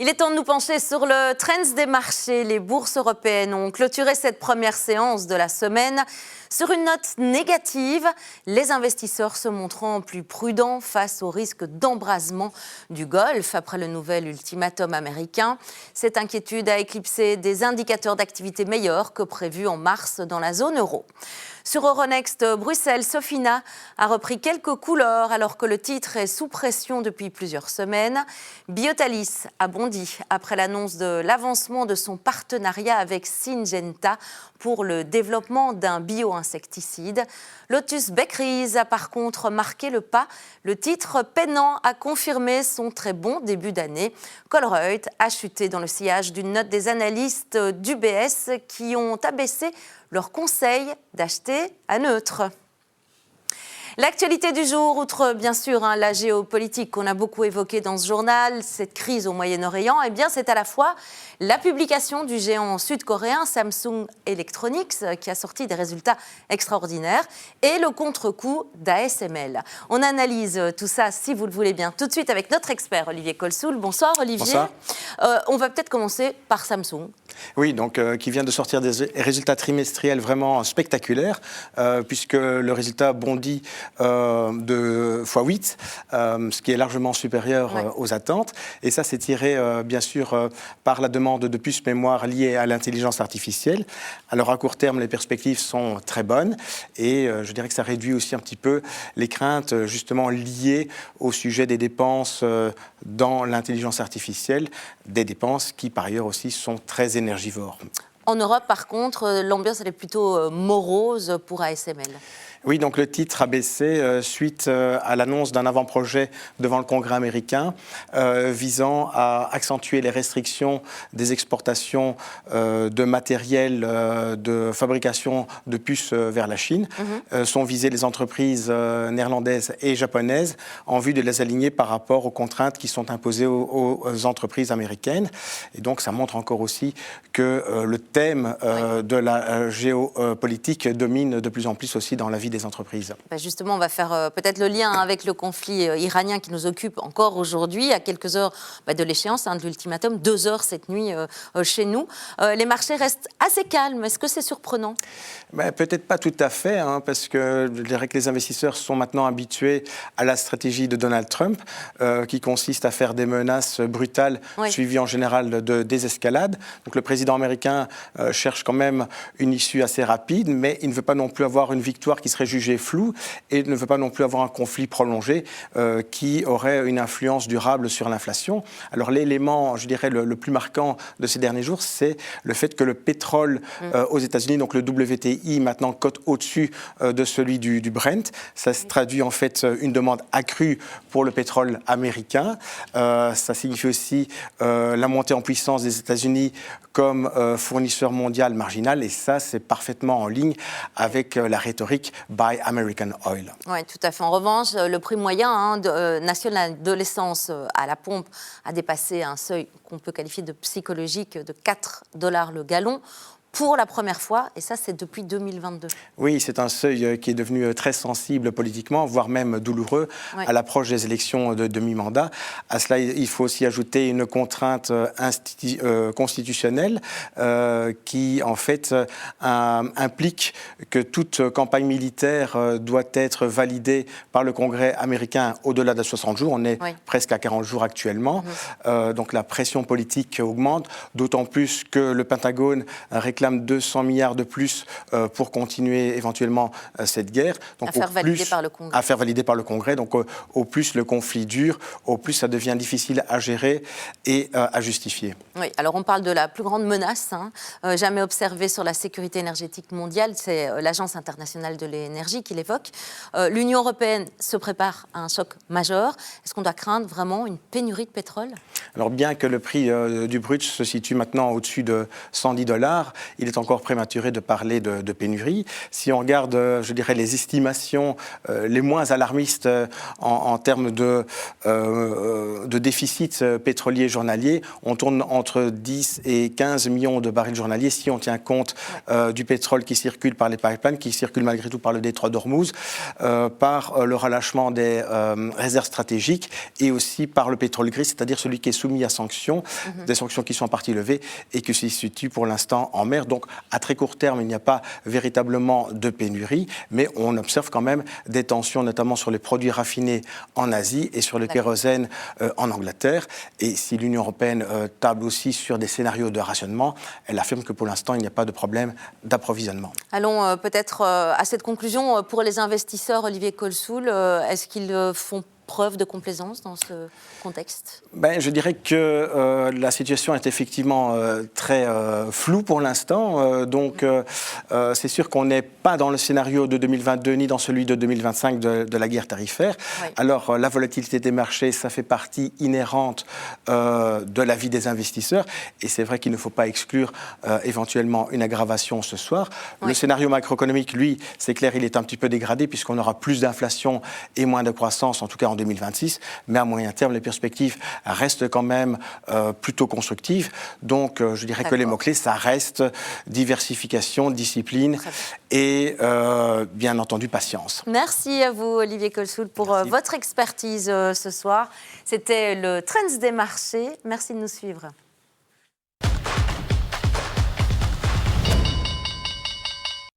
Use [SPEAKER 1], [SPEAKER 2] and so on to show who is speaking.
[SPEAKER 1] Il est temps de nous pencher sur le trend des marchés. Les bourses européennes ont clôturé cette première séance de la semaine sur une note négative, les investisseurs se montrant plus prudents face au risque d'embrasement du Golfe après le nouvel ultimatum américain. Cette inquiétude a éclipsé des indicateurs d'activité meilleurs que prévus en mars dans la zone euro. Sur Euronext Bruxelles, Sofina a repris quelques couleurs alors que le titre est sous pression depuis plusieurs semaines. Biotalis a bondi après l'annonce de l'avancement de son partenariat avec Syngenta pour le développement d'un bioinsecticide. Lotus Bakeries a par contre marqué le pas. Le titre peinant a confirmé son très bon début d'année. Colruyt a chuté dans le sillage d'une note des analystes d'UBS qui ont abaissé leur conseil d'acheter à neutre. L'actualité du jour, outre bien sûr la géopolitique qu'on a beaucoup évoquée dans ce journal, cette crise au Moyen-Orient, eh bien c'est à la fois la publication du géant sud-coréen Samsung Electronics qui a sorti des résultats extraordinaires et le contre-coup d'ASML. On analyse tout ça, si vous le voulez bien, tout de suite avec notre expert Olivier Colsoul. Bonsoir Olivier.
[SPEAKER 2] Bonsoir.
[SPEAKER 1] On va peut-être commencer par Samsung.
[SPEAKER 2] Oui, donc qui vient de sortir des résultats trimestriels vraiment spectaculaires, puisque le résultat bondit de x8, ce qui est largement supérieur aux attentes. Et ça, c'est tiré bien sûr par la demande de puces mémoire liée à l'intelligence artificielle. Alors à court terme, les perspectives sont très bonnes et je dirais que ça réduit aussi un petit peu les craintes justement liées au sujet des dépenses dans l'intelligence artificielle, des dépenses qui par ailleurs aussi sont très énergivores.
[SPEAKER 1] En Europe, par contre, l'ambiance elle est plutôt morose pour ASML.
[SPEAKER 2] Oui, donc le titre a baissé suite à l'annonce d'un avant-projet devant le Congrès américain visant à accentuer les restrictions des exportations de matériel de fabrication de puces vers la Chine. Sont visées les entreprises néerlandaises et japonaises en vue de les aligner par rapport aux contraintes qui sont imposées aux entreprises américaines. Et donc ça montre encore aussi que le thème de la géopolitique domine de plus en plus aussi dans la vie des entreprises.
[SPEAKER 1] Justement, on va faire peut-être le lien avec le conflit iranien qui nous occupe encore aujourd'hui, à quelques heures de l'échéance de l'ultimatum, 2 heures cette nuit chez nous. Les marchés restent assez calmes. Est-ce que c'est surprenant ?
[SPEAKER 2] Peut-être pas tout à fait, parce que je dirais que les investisseurs sont maintenant habitués à la stratégie de Donald Trump, qui consiste à faire des menaces brutales, suivies en général de désescalade. Donc le président américain cherche quand même une issue assez rapide, mais il ne veut pas non plus avoir une victoire qui serait jugée floue et ne veut pas non plus avoir un conflit prolongé qui aurait une influence durable sur l'inflation. Alors l'élément, je dirais, le plus marquant de ces derniers jours, c'est le fait que le pétrole aux États-Unis, donc le WTI, maintenant cote au-dessus de celui du Brent. Ça se traduit en fait une demande accrue pour le pétrole américain. Ça signifie aussi la montée en puissance des États-Unis comme fournisseur mondial marginal, et ça, c'est parfaitement en ligne avec la rhétorique « Buy American Oil ».
[SPEAKER 1] Oui, tout à fait. En revanche, le prix moyen national de l'essence à la pompe a dépassé un seuil qu'on peut qualifier de psychologique de $4 le gallon. Pour la première fois, et ça c'est depuis 2022.
[SPEAKER 2] Oui, c'est un seuil qui est devenu très sensible politiquement, voire même douloureux à l'approche des élections de mi-mandat. À cela, il faut aussi ajouter une contrainte constitutionnelle qui en fait implique que toute campagne militaire doit être validée par le Congrès américain au-delà de 60 jours. On est presque à 40 jours actuellement. Donc la pression politique augmente, d'autant plus que le Pentagone réclame 200 milliards de plus pour continuer éventuellement cette guerre. Donc,
[SPEAKER 1] à faire valider par le Congrès.
[SPEAKER 2] À faire valider par le Congrès. Donc au plus le conflit dure, au plus ça devient difficile à gérer et à justifier.
[SPEAKER 1] Oui, alors on parle de la plus grande menace jamais observée sur la sécurité énergétique mondiale. C'est l'Agence internationale de l'énergie qui l'évoque. L'Union européenne se prépare à un choc majeur. Est-ce qu'on doit craindre vraiment une pénurie de pétrole ?
[SPEAKER 2] Alors bien que le prix du brut se situe maintenant au-dessus de $110, il est encore prématuré de parler de pénurie. Si on regarde, je dirais, les estimations les moins alarmistes en termes de déficit pétrolier journalier, on tourne entre 10 et 15 millions de barils journaliers si on tient compte du pétrole qui circule par les pipelines, qui circule malgré tout par le détroit d'Ormuz, par le relâchement des réserves stratégiques et aussi par le pétrole gris, c'est-à-dire celui qui est soumis à sanctions, des sanctions qui sont en partie levées et qui se situent pour l'instant en mer. Donc à très court terme, il n'y a pas véritablement de pénurie, mais on observe quand même des tensions, notamment sur les produits raffinés en Asie et sur le kérosène en Angleterre. Et si l'Union européenne table aussi sur des scénarios de rationnement, elle affirme que pour l'instant, il n'y a pas de problème d'approvisionnement.
[SPEAKER 1] Allons peut-être à cette conclusion. Pour les investisseurs, Olivier Colsoul, est-ce qu'ils font preuve de complaisance dans ce contexte?
[SPEAKER 2] Je dirais que la situation est effectivement très floue pour l'instant. Donc, c'est sûr qu'on n'est pas dans le scénario de 2022 ni dans celui de 2025 de la guerre tarifaire. Oui. Alors, la volatilité des marchés, ça fait partie inhérente de la vie des investisseurs. Et c'est vrai qu'il ne faut pas exclure éventuellement une aggravation ce soir. Oui. Le scénario macroéconomique, lui, c'est clair, il est un petit peu dégradé puisqu'on aura plus d'inflation et moins de croissance, en tout cas en 2026, mais à moyen terme, les perspectives restent quand même plutôt constructives. Donc, je dirais que les mots-clés, ça reste diversification, discipline et, bien entendu, patience.
[SPEAKER 1] Merci à vous, Olivier Colsoul, pour votre expertise ce soir. C'était le Trends des marchés. Merci de nous suivre.